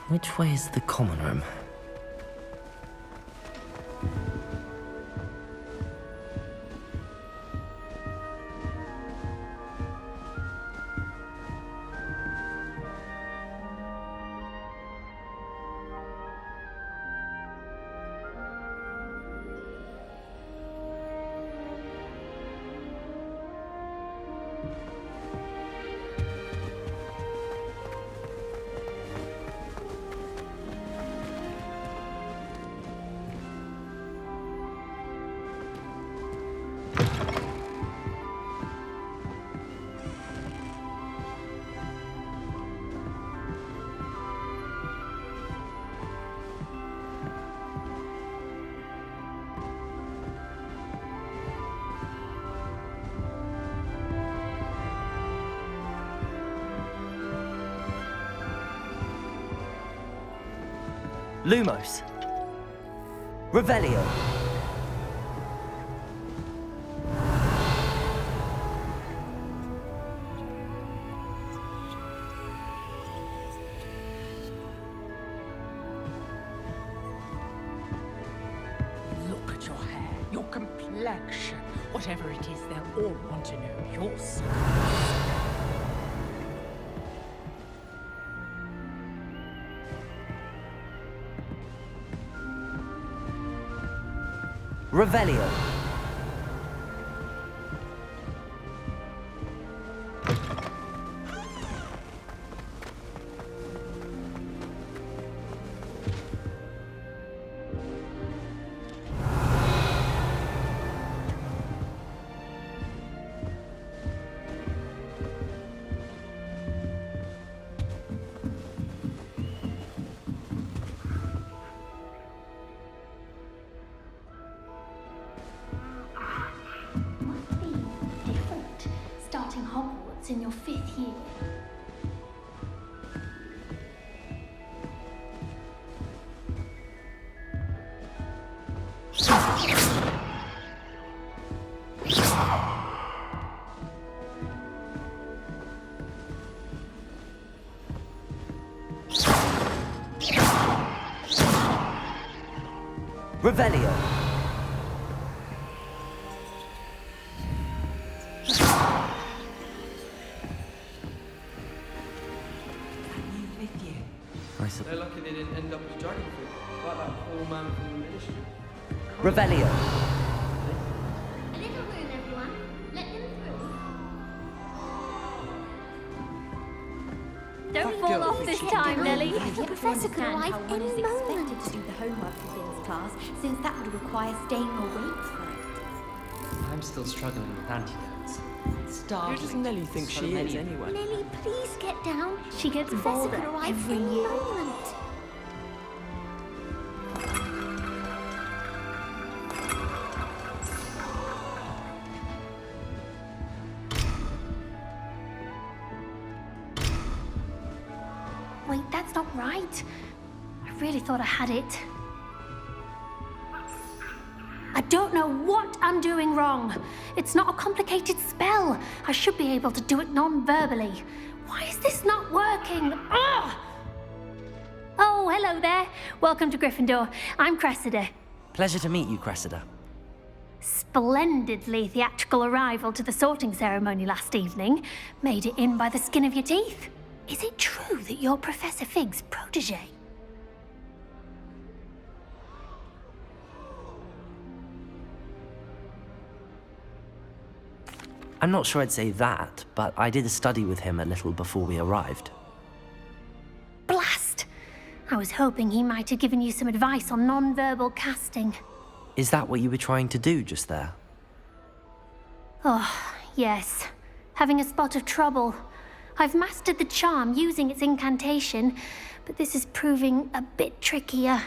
Which way is the common room? Lumos. Revelio. Look at your hair, your complexion. Whatever it is, they'll all want to know your secret. Revelio. Must be different starting Hogwarts in your 5th year. Revelio. They're lucky they didn't end up as dragon fruit, like that poor man from the ministry. Revelio. A little room, everyone. Let them through. Don't fall off this time, Nelly. The professor could arrive how one any is moment. expected to do the homework for things class, since that would require staying awake for it. I'm still struggling with antidotes. It's Who startling. does Nelly think So she many is, of them. anyway? Nelly, please get down. She gets The professor bolder could arrive every any year. moment. Wait, that's not right. I really thought I had it. I don't know what I'm doing wrong. It's not a complicated spell. I should be able to do it non-verbally. Why is this not working? Ugh! Oh, hello there. Welcome to Gryffindor. I'm Cressida. Pleasure to meet you, Cressida. Splendidly theatrical arrival to the sorting ceremony last evening. Made it in by the skin of your teeth. Is it true that you're Professor Fig's protege? I'm not sure I'd say that, but I did a study with him a little before we arrived. Blast! I was hoping he might have given you some advice on non-verbal casting. Is that what you were trying to do just there? Oh, yes. Having a spot of trouble. I've mastered the charm using its incantation, but this is proving a bit trickier.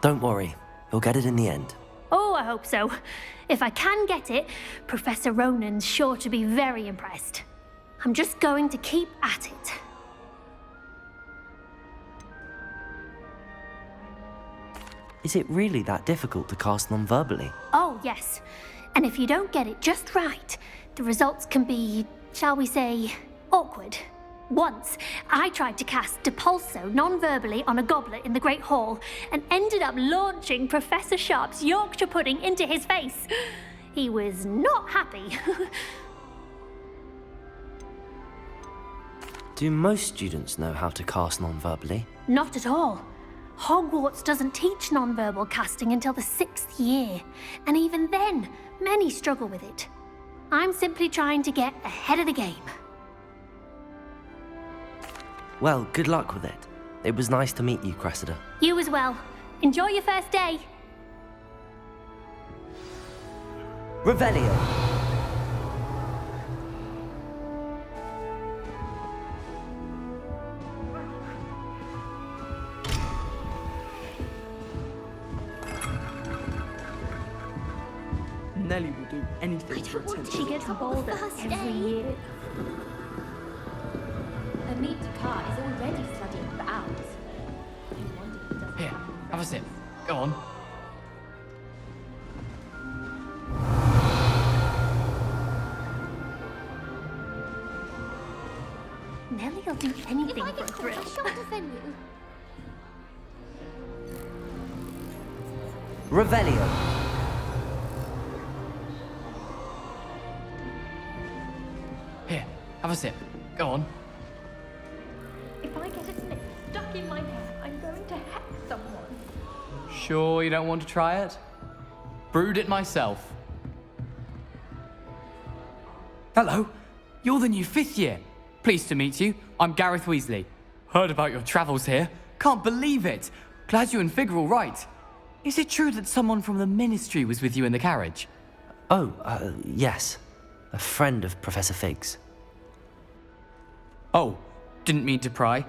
Don't worry, you'll get it in the end. Oh, I hope so. If I can get it, Professor Ronan's sure to be very impressed. I'm just going to keep at it. Is it really that difficult to cast non-verbally? Oh, yes. And if you don't get it just right, the results can be, shall we say, awkward. Once, I tried to cast Depulso non-verbally on a goblet in the Great Hall and ended up launching Professor Sharp's Yorkshire pudding into his face. He was not happy. Do most students know how to cast non-verbally? Not at all. Hogwarts doesn't teach non-verbal casting until the 6th year, and even then, many struggle with it. I'm simply trying to get ahead of the game. Well, good luck with it. It was nice to meet you, Cressida. You as well. Enjoy your first day. Revelio! Nellie will do anything for attention. She gets bolder every year. Amita Carr is already studying for owls. No wonder he doesn't Here, have a sip. Go on. Nellie'll do anything If I for a get caught, I thrill. shan't defend you. Revelio! Here, have a sip. Go on. If I get a snip stuck in my hair, I'm going to hex someone. Sure you don't want to try it? Brewed it myself. Hello, you're the new 5th year. Pleased to meet you. I'm Gareth Weasley. Heard about your travels here. Can't believe it. Glad you and Fig are all right. Is it true that someone from the Ministry was with you in the carriage? Oh, yes. A friend of Professor Fig's. Oh, didn't mean to pry.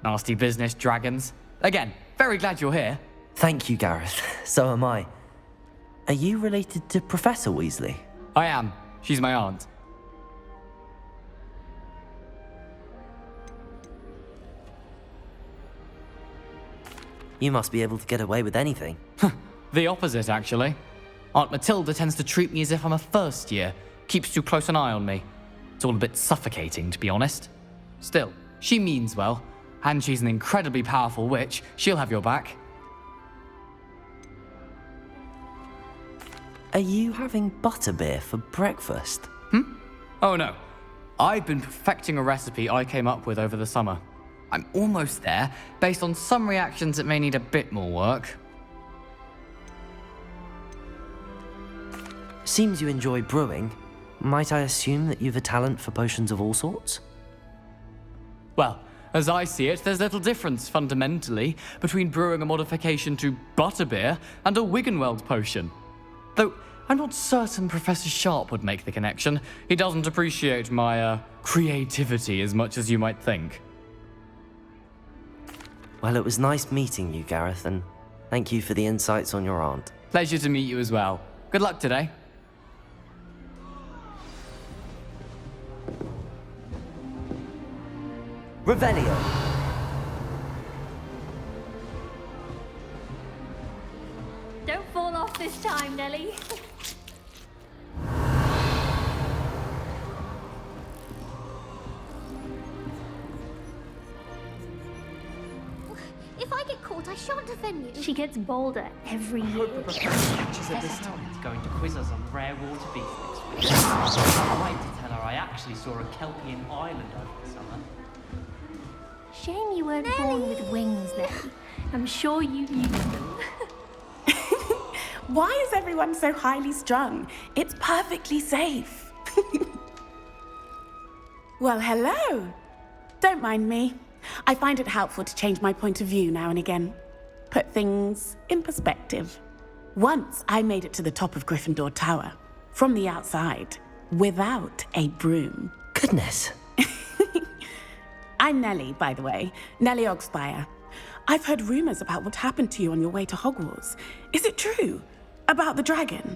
Nasty business, dragons. Again, very glad you're here. Thank you, Gareth. So am I. Are you related to Professor Weasley? I am. She's my aunt. You must be able to get away with anything. The opposite, actually. Aunt Matilda tends to treat me as if I'm a first year. Keeps too close an eye on me. It's all a bit suffocating, to be honest. Still, she means well. And she's an incredibly powerful witch. She'll have your back. Are you having butterbeer for breakfast? Oh no. I've been perfecting a recipe I came up with over the summer. I'm almost there, based on some reactions that may need a bit more work. Seems you enjoy brewing. Might I assume that you've a talent for potions of all sorts? Well, as I see it, there's little difference, fundamentally, between brewing a modification to butterbeer and a Wiggenweld potion. Though, I'm not certain Professor Sharp would make the connection. He doesn't appreciate my, creativity as much as you might think. Well, it was nice meeting you, Gareth, and thank you for the insights on your aunt. Pleasure to meet you as well. Good luck today. Revelio! Don't fall off this time, Nellie. If I get caught, I shan't defend you. She gets bolder every year. Catches at this time. He's going to quiz us on rare water beasts next week. I can't wait to tell her I actually saw a Kelpian island over the summer. Shame you weren't born with wings, Nellie. I'm sure you used them. Why is everyone so highly strung? It's perfectly safe. Well, hello. Don't mind me. I find it helpful to change my point of view now and again. Put things in perspective. Once I made it to the top of Gryffindor Tower, from the outside, without a broom. Goodness. I'm Nellie, by the way. Nellie Ogspire. I've heard rumors about what happened to you on your way to Hogwarts. Is it true? About the dragon?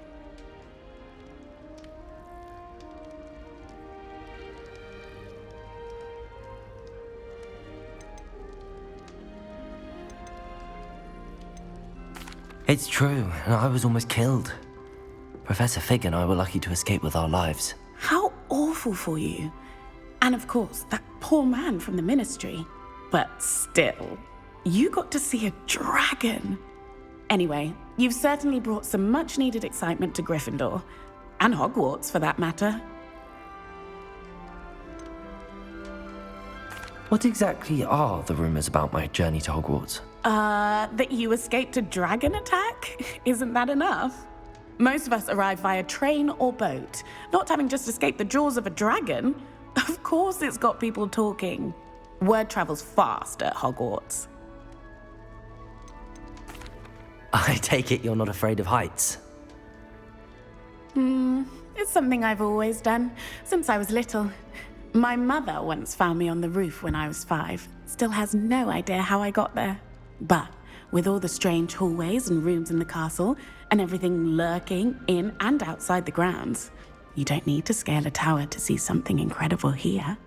It's true, and I was almost killed. Professor Fig and I were lucky to escape with our lives. How awful for you. And of course, that poor man from the ministry. But still, you got to see a dragon. Anyway, you've certainly brought some much-needed excitement to Gryffindor. And Hogwarts, for that matter. What exactly are the rumors about my journey to Hogwarts? That you escaped a dragon attack? Isn't that enough? Most of us arrive via train or boat, not having just escaped the jaws of a dragon. Of course it's got people talking. Word travels fast at Hogwarts. I take it you're not afraid of heights. It's something I've always done, since I was little. My mother once found me on the roof when I was 5. Still has no idea how I got there. But with all the strange hallways and rooms in the castle, and everything lurking in and outside the grounds, you don't need to scale a tower to see something incredible here.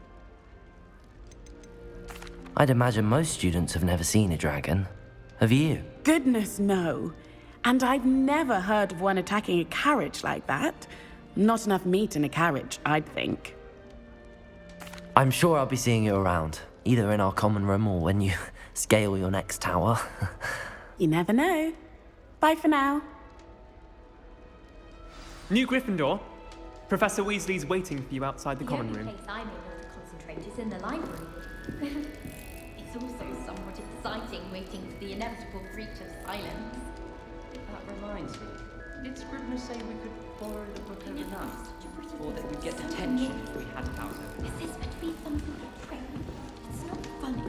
I'd imagine most students have never seen a dragon. Have you? Goodness, no. And I've never heard of one attacking a carriage like that. Not enough meat in a carriage, I'd think. I'm sure I'll be seeing you around, either in our common room or when you scale your next tower. You never know. Bye for now. New Gryffindor. Professor Weasley's waiting for you outside the common room. The only place I'm able to concentrate is in the library. It's also somewhat exciting waiting for the inevitable breach of silence. That reminds me. Did Scribner say we could borrow the book overnight? Or that we'd get detention if we had it out of it? Is this meant to be some sort of trick? It's not funny.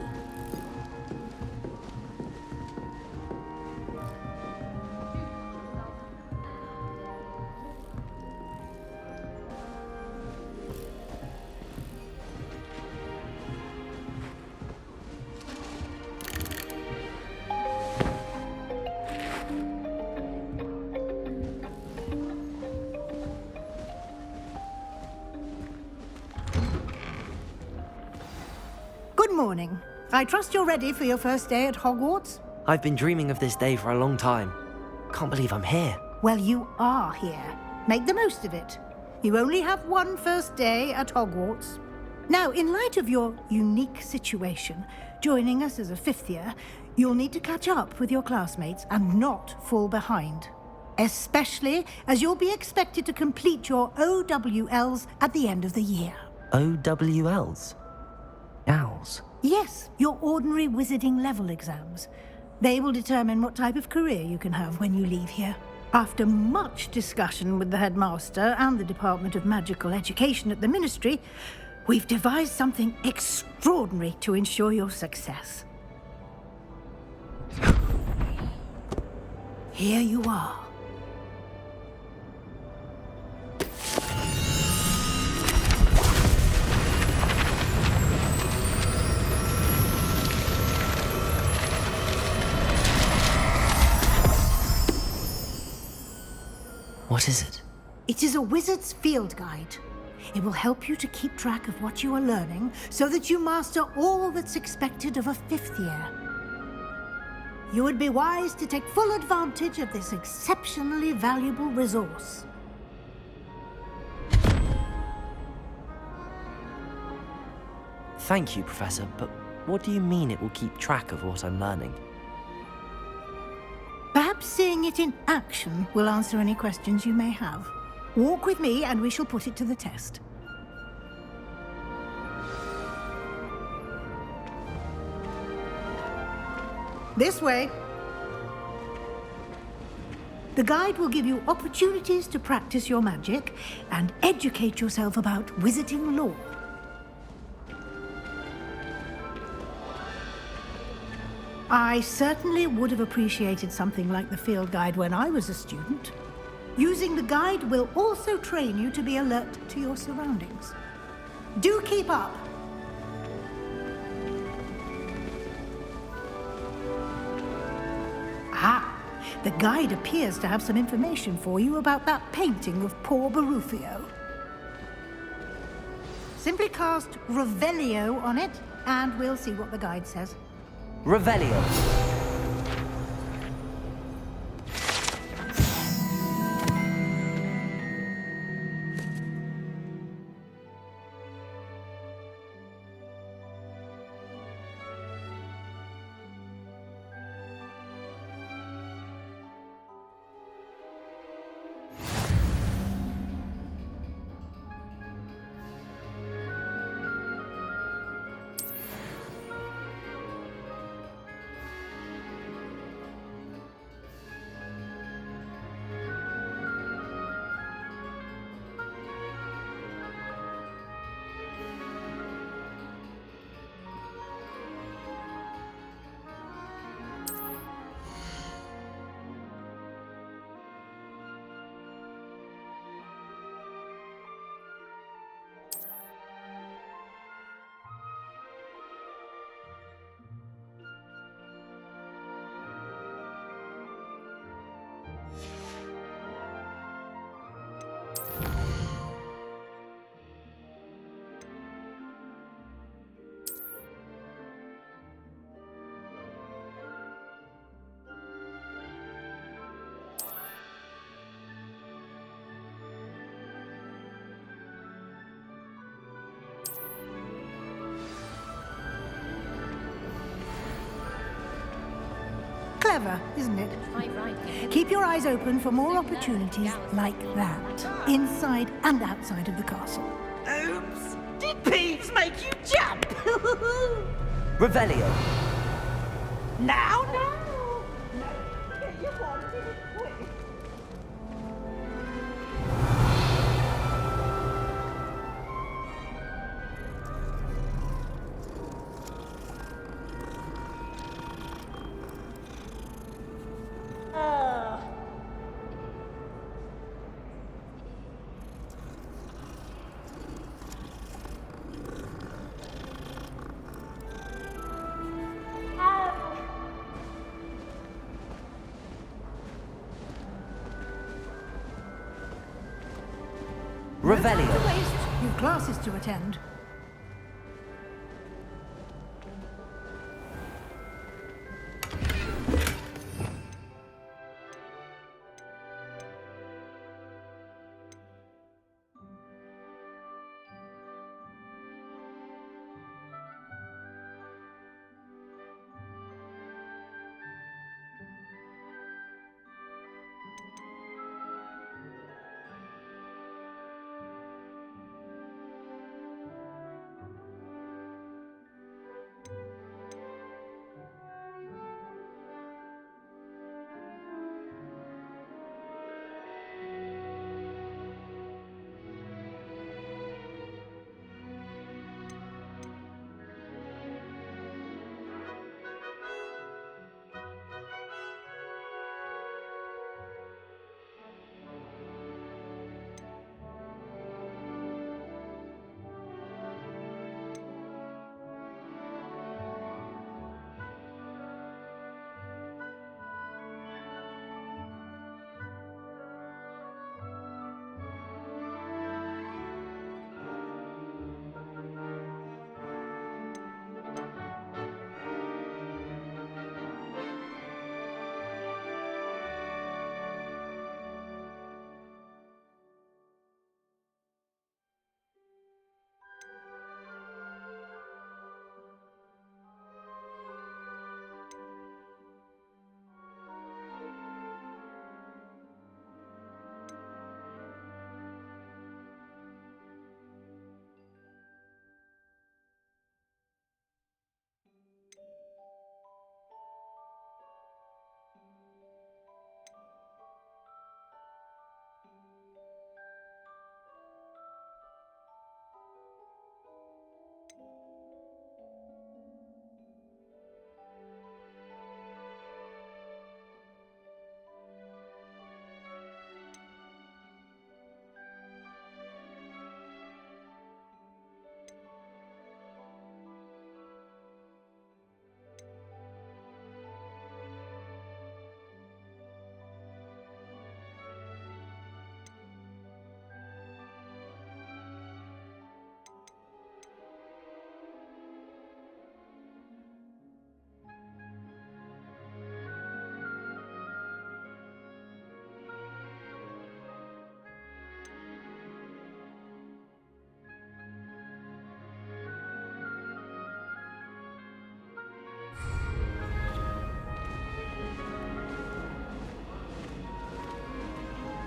Good morning. I trust you're ready for your first day at Hogwarts? I've been dreaming of this day for a long time. Can't believe I'm here. Well, you are here. Make the most of it. You only have one first day at Hogwarts. Now, in light of your unique situation, joining us as a 5th year, you'll need to catch up with your classmates and not fall behind. Especially as you'll be expected to complete your OWLs at the end of the year. OWLs? Owls? Yes, your ordinary wizarding level exams. They will determine what type of career you can have when you leave here. After much discussion with the headmaster and the Department of Magical Education at the Ministry, we've devised something extraordinary to ensure your success. Here you are. What is it? It is a wizard's field guide. It will help you to keep track of what you are learning so that you master all that's expected of a 5th year. You would be wise to take full advantage of this exceptionally valuable resource. Thank you, Professor, but what do you mean it will keep track of what I'm learning? Perhaps seeing it in action will answer any questions you may have. Walk with me and we shall put it to the test. This way. The guide will give you opportunities to practice your magic and educate yourself about wizarding lore. I certainly would have appreciated something like the field guide when I was a student. Using the guide will also train you to be alert to your surroundings. Do keep up! Ah, the guide appears to have some information for you about that painting of poor Barufio. Simply cast Revelio on it, and we'll see what the guide says. Revelio. clever, isn't it? Try riding. Keep your eyes open for more opportunities like that, inside and outside of the castle. Oops! Did Peeves make you jump? Revelio. Now, now! Get your wanted it quick. Revelio. To waste. You've classes to attend.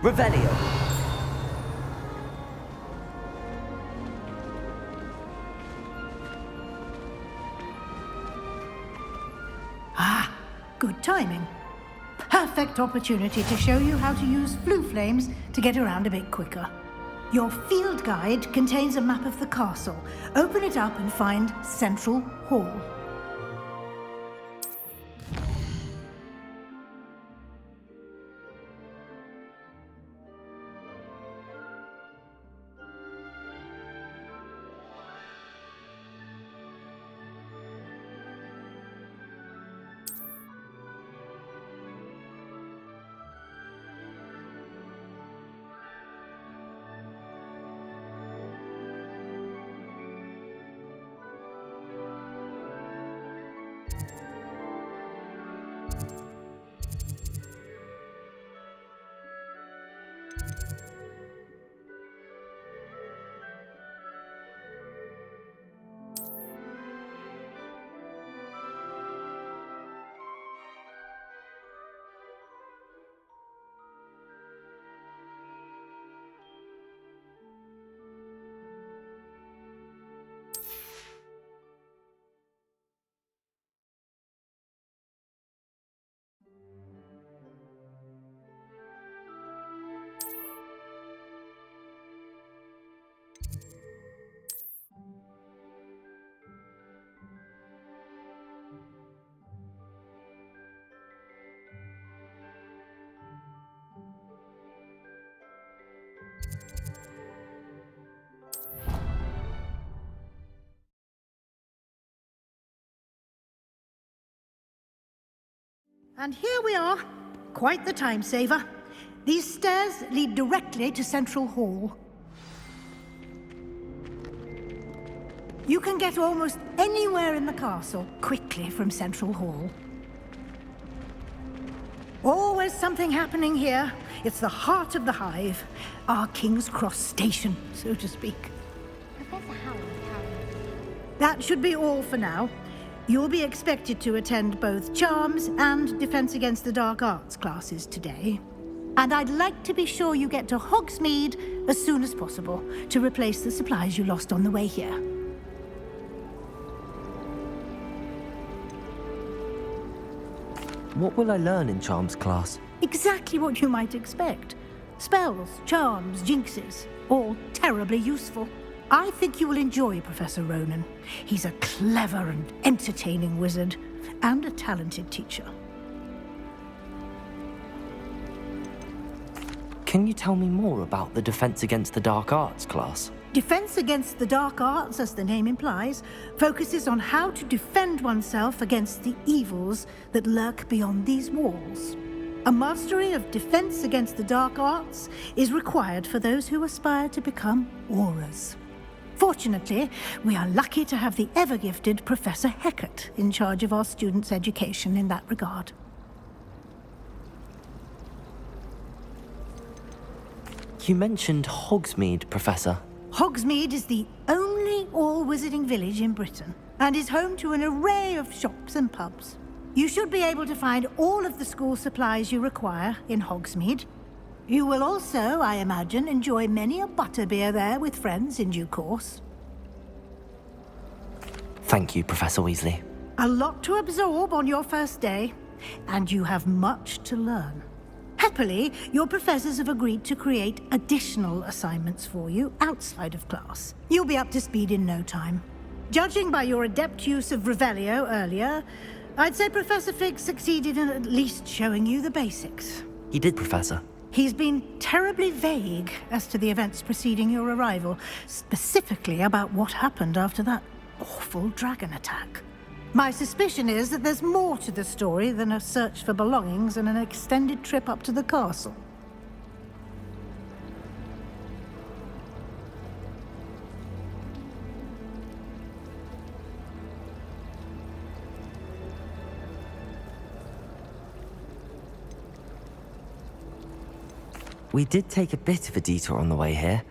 Revelio. Good timing. Perfect opportunity to show you how to use flue flames to get around a bit quicker. Your field guide contains a map of the castle. Open it up and find Central Hall. And here we are. Quite the time saver. These stairs lead directly to Central Hall. You can get almost anywhere in the castle quickly from Central Hall. Always something happening here. It's the heart of the hive. Our King's Cross station, so to speak. Professor Howard carrying. That should be all for now. You'll be expected to attend both Charms and Defense Against the Dark Arts classes today. And I'd like to be sure you get to Hogsmeade as soon as possible to replace the supplies you lost on the way here. What will I learn in Charms class? Exactly what you might expect. Spells, charms, jinxes, all terribly useful. I think you will enjoy Professor Ronan. He's a clever and entertaining wizard, and a talented teacher. Can you tell me more about the Defense Against the Dark Arts class? Defense Against the Dark Arts, as the name implies, focuses on how to defend oneself against the evils that lurk beyond these walls. A mastery of Defense Against the Dark Arts is required for those who aspire to become Aurors. Fortunately, we are lucky to have the ever-gifted Professor Hecat in charge of our students' education in that regard. You mentioned Hogsmeade, Professor. Hogsmeade is the only all-wizarding village in Britain, and is home to an array of shops and pubs. You should be able to find all of the school supplies you require in Hogsmeade. You will also, I imagine, enjoy many a butterbeer there with friends in due course. Thank you, Professor Weasley. A lot to absorb on your first day, and you have much to learn. Happily, your professors have agreed to create additional assignments for you outside of class. You'll be up to speed in no time. Judging by your adept use of Revelio earlier, I'd say Professor Fig succeeded in at least showing you the basics. He did, Professor. He's been terribly vague as to the events preceding your arrival, specifically about what happened after that awful dragon attack. My suspicion is that there's more to the story than a search for belongings and an extended trip up to the castle. We did take a bit of a detour on the way here.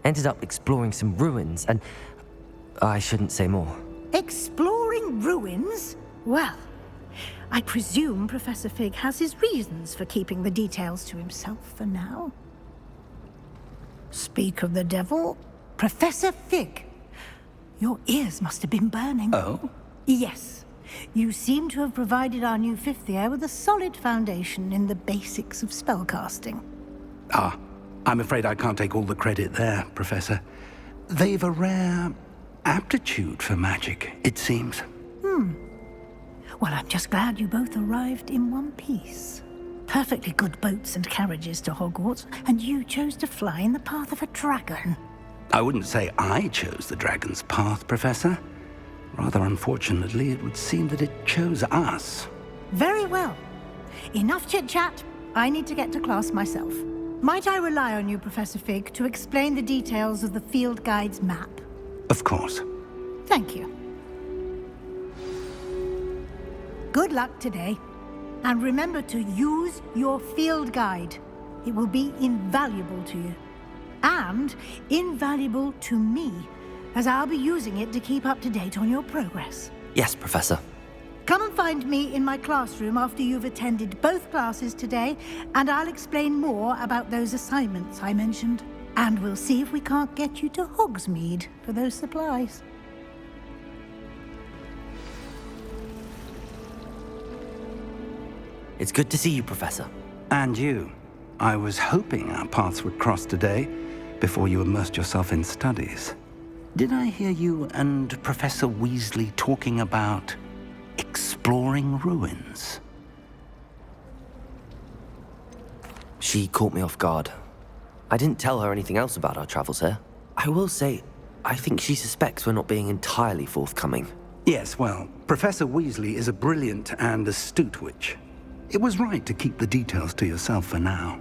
Ended up exploring some ruins, and I shouldn't say more. Exploring ruins? Well, I presume Professor Fig has his reasons for keeping the details to himself for now. Speak of the devil, Professor Fig. Your ears must have been burning. Oh? Yes. You seem to have provided our new fifth year with a solid foundation in the basics of spellcasting. Ah, I'm afraid I can't take all the credit there, Professor. They've a rare aptitude for magic, it seems. Well, I'm just glad you both arrived in one piece. Perfectly good boats and carriages to Hogwarts, and you chose to fly in the path of a dragon. I wouldn't say I chose the dragon's path, Professor. Rather unfortunately, it would seem that it chose us. Very well. Enough chit-chat. I need to get to class myself. Might I rely on you, Professor Fig, to explain the details of the field guide's map? Of course. Thank you. Good luck today. And remember to use your field guide. It will be invaluable to you. And invaluable to me, as I'll be using it to keep up to date on your progress. Yes, Professor. Come and find me in my classroom after you've attended both classes today, and I'll explain more about those assignments I mentioned. And we'll see if we can't get you to Hogsmeade for those supplies. It's good to see you, Professor. And you. I was hoping our paths would cross today, before you immersed yourself in studies. Did I hear you and Professor Weasley talking about exploring ruins? She caught me off guard. I didn't tell her anything else about our travels here. I will say, I think she suspects we're not being entirely forthcoming. Yes, well, Professor Weasley is a brilliant and astute witch. It was right to keep the details to yourself for now.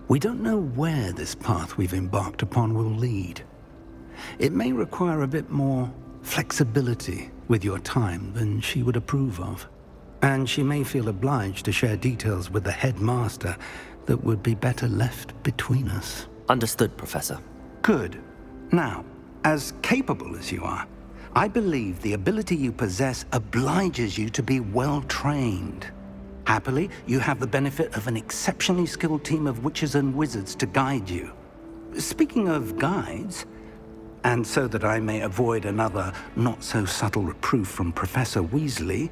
We don't know where this path we've embarked upon will lead. It may require a bit more flexibility with your time than she would approve of. And she may feel obliged to share details with the headmaster that would be better left between us. Understood, Professor. Good. Now, as capable as you are, I believe the ability you possess obliges you to be well trained. Happily, you have the benefit of an exceptionally skilled team of witches and wizards to guide you. Speaking of guides, and so that I may avoid another not-so-subtle reproof from Professor Weasley,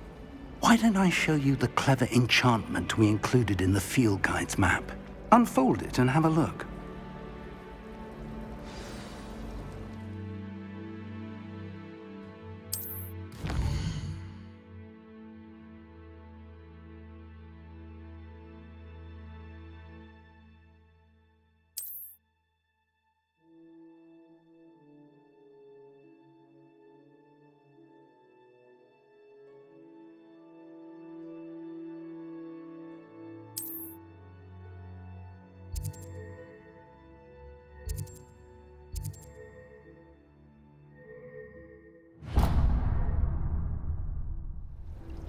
why don't I show you the clever enchantment we included in the field guide's map? Unfold it and have a look.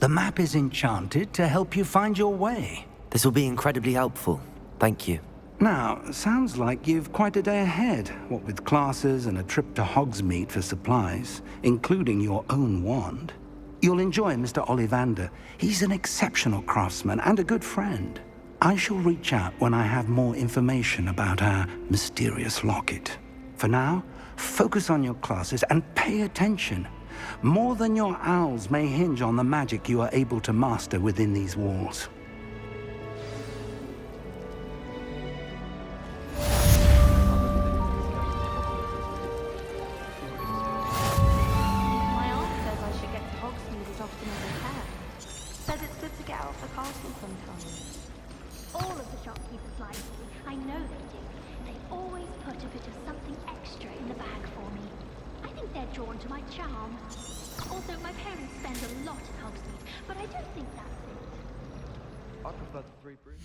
The map is enchanted to help you find your way. This will be incredibly helpful. Thank you. Now, sounds like you've quite a day ahead, what with classes and a trip to Hogsmeade for supplies, including your own wand. You'll enjoy Mr. Ollivander. He's an exceptional craftsman and a good friend. I shall reach out when I have more information about our mysterious locket. For now, focus on your classes and pay attention. More than your owls may hinge on the magic you are able to master within these walls. My aunt says I should get to Hogsmeade as often as I can. Says it's good to get out of the castle sometimes. All of the shopkeepers like me. I know they do. They always put a bit of something extra in the bag for me. I think they're drawn to my charm. Also, my parents spend a lot at Hogsmeade, but I don't think that's it. I prefer the three brews.